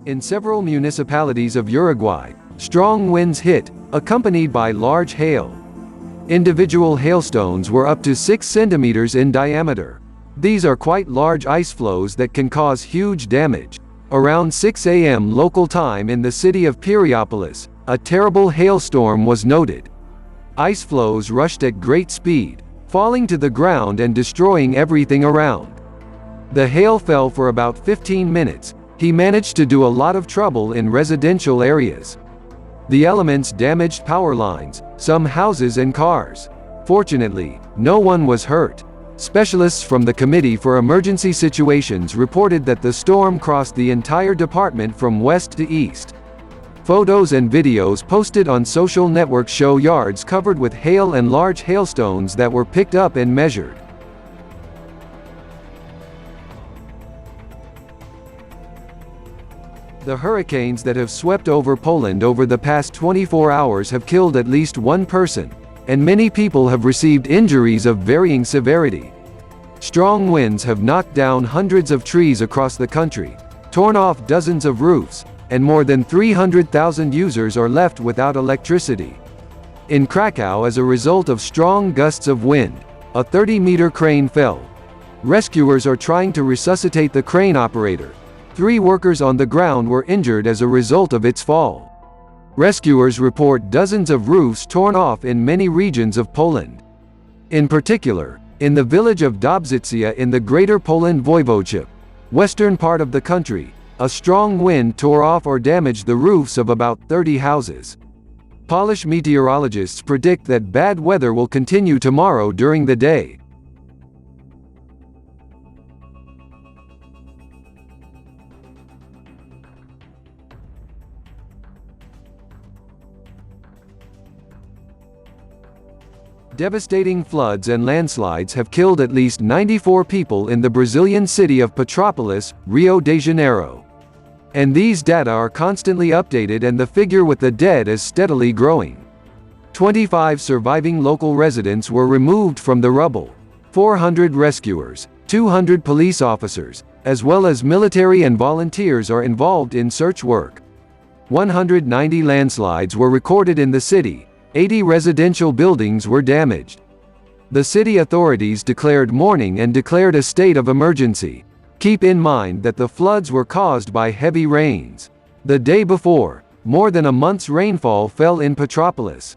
In several municipalities of Uruguay, strong winds hit, accompanied by large hail. Individual hailstones were up to 6 centimeters in diameter. These are quite large ice floes that can cause huge damage. Around 6 a.m. local time in the city of Petropolis, a terrible hailstorm was noted. Ice floes rushed at great speed, falling to the ground and destroying everything around. The hail fell for about 15 minutes. He managed to do a lot of trouble in residential areas. The elements damaged power lines, some houses and cars. Fortunately, no one was hurt. Specialists from the Committee for Emergency Situations reported that the storm crossed the entire department from west to east. Photos and videos posted on social networks show yards covered with hail and large hailstones that were picked up and measured. The hurricanes that have swept over Poland over the past 24 hours have killed at least one person, and many people have received injuries of varying severity. Strong winds have knocked down hundreds of trees across the country, torn off dozens of roofs, and more than 300,000 users are left without electricity. In Krakow, as a result of strong gusts of wind, a 30-meter crane fell. Rescuers are trying to resuscitate the crane operator. 3 workers on the ground were injured as a result of its fall. Rescuers report dozens of roofs torn off in many regions of Poland. In particular, in the village of Dobrzycja in the Greater Poland Voivodeship, western part of the country, a strong wind tore off or damaged the roofs of about 30 houses. Polish meteorologists predict that bad weather will continue tomorrow during the day. Devastating floods and landslides have killed at least 94 people in the Brazilian city of Petropolis, Rio de Janeiro. And these data are constantly updated, and the figure with the dead is steadily growing. 25 surviving local residents were removed from the rubble. 400 rescuers, 200 police officers, as well as military and volunteers are involved in search work. 190 landslides were recorded in the city. 80 residential buildings were damaged. The city authorities declared mourning and declared a state of emergency. Keep in mind that the floods were caused by heavy rains. The day before, more than a month's rainfall fell in Petropolis.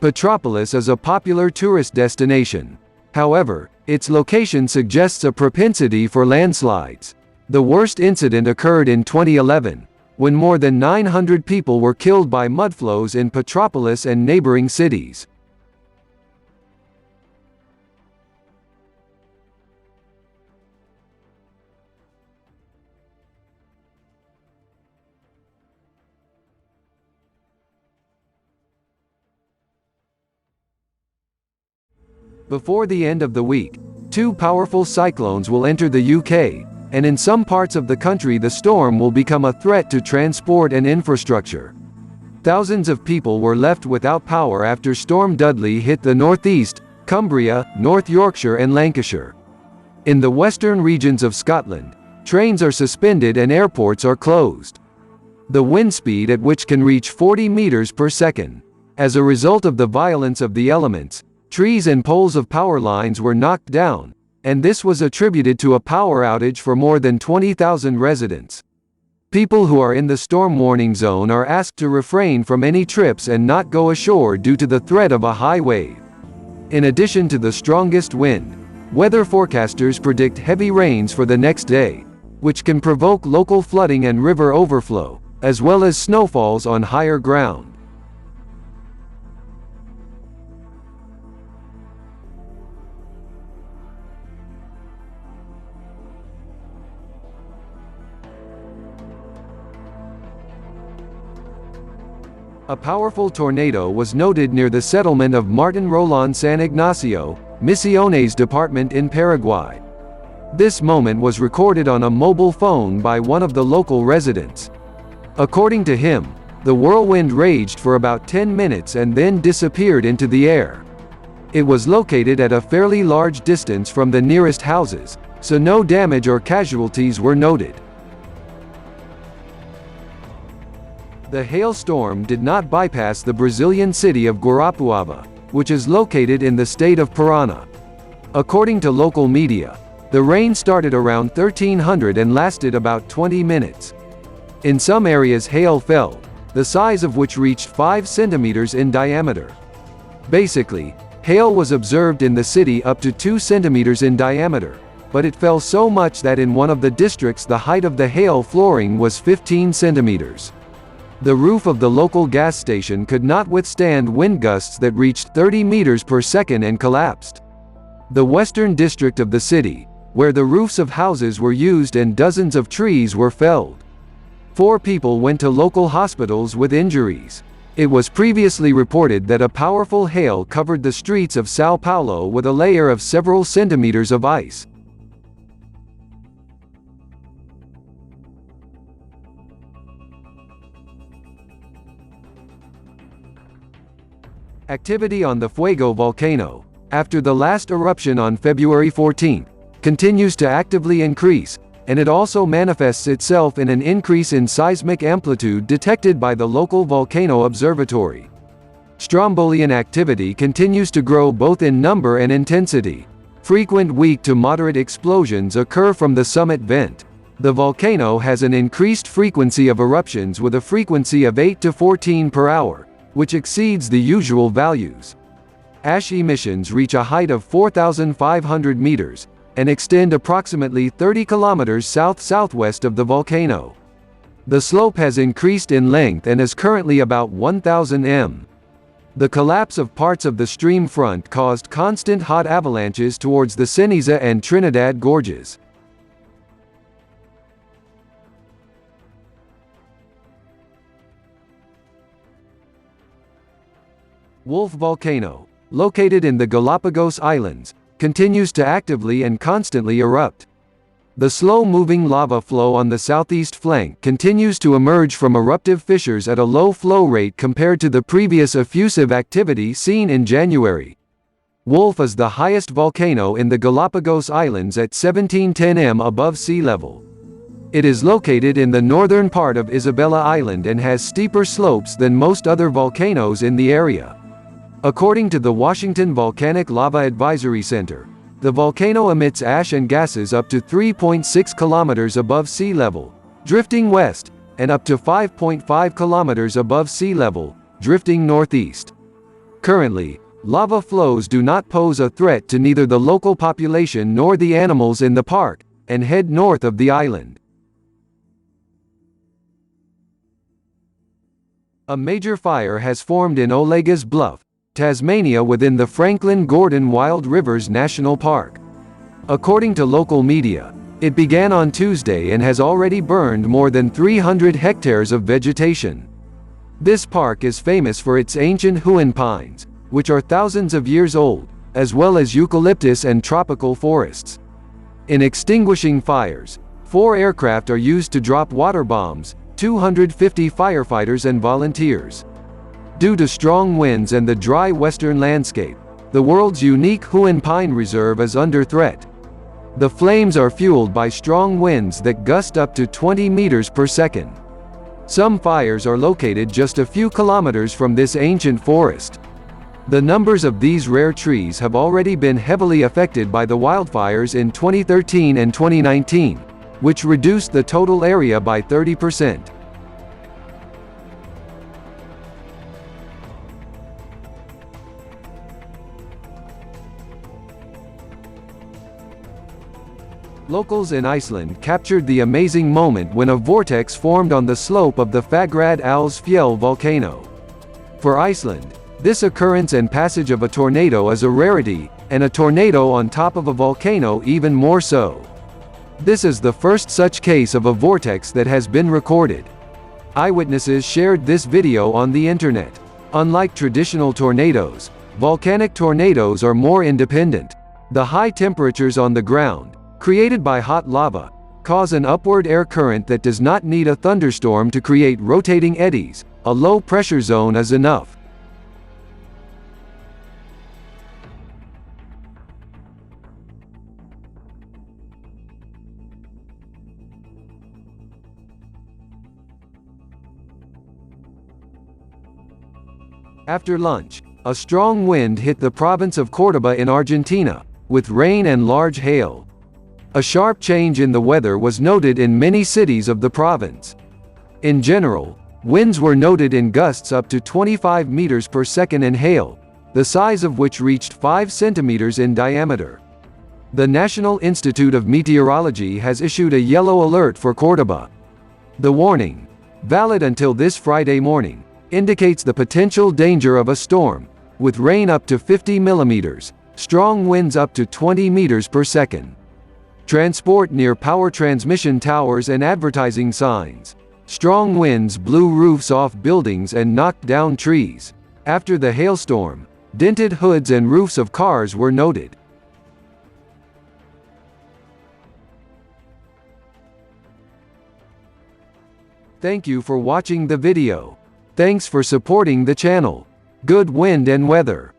Petropolis is a popular tourist destination. However, its location suggests a propensity for landslides. The worst incident occurred in 2011. When more than 900 people were killed by mudflows in Petropolis and neighboring cities. Before the end of the week, 2 powerful cyclones will enter the UK, and in some parts of the country the storm will become a threat to transport and infrastructure. Thousands of people were left without power after Storm Dudley hit the northeast, Cumbria, North Yorkshire and Lancashire. In the western regions of Scotland, trains are suspended and airports are closed. The wind speed at which can reach 40 meters per second. As a result of the violence of the elements, trees and poles of power lines were knocked down, and this was attributed to a power outage for more than 20,000 residents. People who are in the storm warning zone are asked to refrain from any trips and not go ashore due to the threat of a high wave. In addition to the strongest wind, weather forecasters predict heavy rains for the next day, which can provoke local flooding and river overflow, as well as snowfalls on higher ground. A powerful tornado was noted near the settlement of Martin Roland San Ignacio, Misiones department in Paraguay. This moment was recorded on a mobile phone by one of the local residents. According to him, the whirlwind raged for about 10 minutes and then disappeared into the air. It was located at a fairly large distance from the nearest houses, so no damage or casualties were noted. The hailstorm did not bypass the Brazilian city of Guarapuava, which is located in the state of Parana. According to local media, the rain started around 1300 and lasted about 20 minutes. In some areas hail fell, the size of which reached 5 centimeters in diameter. Basically, hail was observed in the city up to 2 centimeters in diameter, but it fell so much that in one of the districts the height of the hail flooring was 15 centimeters. The roof of the local gas station could not withstand wind gusts that reached 30 meters per second and collapsed. The western district of the city, where the roofs of houses were used and dozens of trees were felled. 4 people went to local hospitals with injuries. It was previously reported that a powerful hail covered the streets of São Paulo with a layer of several centimeters of ice. Activity on the FUEGO volcano, after the last eruption on February 14, continues to actively increase, and it also manifests itself in an increase in seismic amplitude detected by the local volcano observatory. Strombolian activity continues to grow both in number and intensity. Frequent weak to moderate explosions occur from the summit vent. The volcano has an increased frequency of eruptions with a frequency of 8 to 14 per hour, which exceeds the usual values. Ash emissions reach a height of 4,500 meters, and extend approximately 30 kilometers south-southwest of the volcano. The slope has increased in length and is currently about 1,000 m. The collapse of parts of the stream front caused constant hot avalanches towards the Ceniza and Trinidad gorges. Wolf volcano, located in the Galapagos Islands, continues to actively and constantly erupt. The slow-moving lava flow on the southeast flank continues to emerge from eruptive fissures at a low flow rate compared to the previous effusive activity seen in January. Wolf is the highest volcano in the Galapagos Islands at 1710 m above sea level. It is located in the northern part of Isabella Island and has steeper slopes than most other volcanoes in the area. According to the Washington Volcanic Lava Advisory Center, the volcano emits ash and gases up to 3.6 kilometers above sea level, drifting west, and up to 5.5 kilometers above sea level, drifting northeast. Currently, lava flows do not pose a threat to neither the local population nor the animals in the park, and head north of the island. A major fire has formed in Olegas Bluff, Tasmania within the Franklin-Gordon Wild Rivers National Park. According to local media, it began on Tuesday and has already burned more than 300 hectares of vegetation. This park is famous for its ancient huan pines, which are thousands of years old, as well as eucalyptus and tropical forests. In extinguishing fires, 4 aircraft are used to drop water bombs, 250 firefighters and volunteers. Due to strong winds and the dry western landscape, the world's unique huan pine reserve is under threat. The flames are fueled by strong winds that gust up to 20 meters per second. Some fires are located just a few kilometers from this ancient forest. The numbers of these rare trees have already been heavily affected by the wildfires in 2013 and 2019, which reduced the total area by 30%. Locals in Iceland captured the amazing moment when a vortex formed on the slope of the Fagrad Alsfjell volcano. For Iceland, this occurrence and passage of a tornado is a rarity, and a tornado on top of a volcano even more so. This is the first such case of a vortex that has been recorded. Eyewitnesses shared this video on the internet. Unlike traditional tornadoes, volcanic tornadoes are more independent. The high temperatures on the ground, created by hot lava, cause an upward air current that does not need a thunderstorm to create rotating eddies. A low pressure zone is enough. After lunch, a strong wind hit the province of Córdoba in Argentina, with rain and large hail. A sharp change in the weather was noted in many cities of the province. In general, winds were noted in gusts up to 25 meters per second and hail, the size of which reached 5 centimeters in diameter. The National Institute of Meteorology has issued a yellow alert for Córdoba. The warning, valid until this Friday morning, indicates the potential danger of a storm, with rain up to 50 millimeters, strong winds up to 20 meters per second. Transport near power transmission towers and advertising signs. Strong winds blew roofs off buildings and knocked down trees. After the hailstorm, dented hoods and roofs of cars were noted. Thank you for watching the video. Thanks for supporting the channel. Good wind and weather.